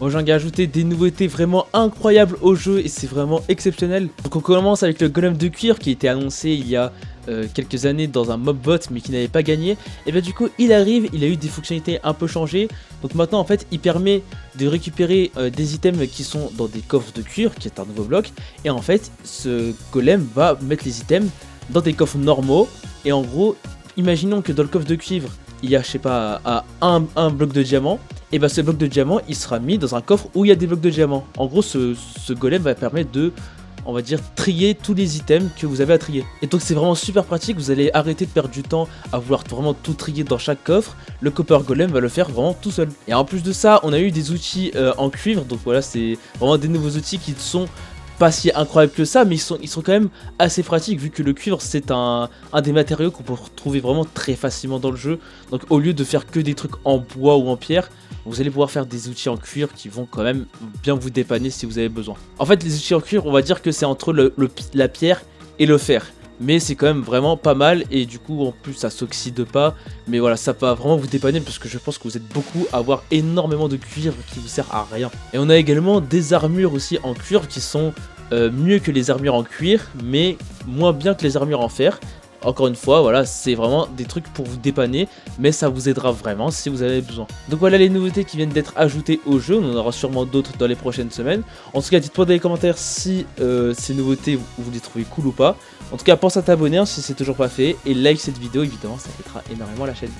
Mojang a ajouté des nouveautés vraiment incroyables au jeu et c'est vraiment exceptionnel. Donc on commence avec le golem de cuir qui était annoncé il y a quelques années dans un mob bot mais qui n'avait pas gagné. Et bien du coup il arrive, il a eu des fonctionnalités un peu changées. Donc maintenant en fait il permet de récupérer des items qui sont dans des coffres de cuir, qui est un nouveau bloc. Et en fait ce golem va mettre les items dans des coffres normaux. Et en gros, imaginons que dans le coffre de cuivre il y a, je sais pas, un bloc de diamant. Et bah ce bloc de diamant il sera mis dans un coffre où il y a des blocs de diamant. En gros ce golem va permettre de, on va dire, trier tous les items que vous avez à trier. Et donc c'est vraiment super pratique, vous allez arrêter de perdre du temps à vouloir vraiment tout trier dans chaque coffre. Le copper golem va le faire vraiment tout seul. Et en plus de ça, on a eu des outils en cuivre, donc voilà, c'est vraiment des nouveaux outils qui sont pas si incroyables que ça, mais ils sont quand même assez pratiques vu que le cuivre c'est un des matériaux qu'on peut retrouver vraiment très facilement dans le jeu. Donc au lieu de faire que des trucs en bois ou en pierre, vous allez pouvoir faire des outils en cuir qui vont quand même bien vous dépanner si vous avez besoin. En fait les outils en cuir, on va dire que c'est entre la pierre et le fer. Mais c'est quand même vraiment pas mal et du coup en plus ça s'oxyde pas. Mais voilà, ça va vraiment vous dépanner parce que je pense que vous êtes beaucoup à avoir énormément de cuivre qui vous sert à rien. Et on a également des armures aussi en cuivre qui sont mieux que les armures en cuir mais moins bien que les armures en fer. Encore une fois, voilà, c'est vraiment des trucs pour vous dépanner, mais ça vous aidera vraiment si vous avez besoin. Donc voilà les nouveautés qui viennent d'être ajoutées au jeu, on en aura sûrement d'autres dans les prochaines semaines. En tout cas, dites-moi dans les commentaires si ces nouveautés vous les trouvez cool ou pas. En tout cas, pense à t'abonner si c'est toujours pas fait, et like cette vidéo, évidemment, ça aidera énormément la chaîne.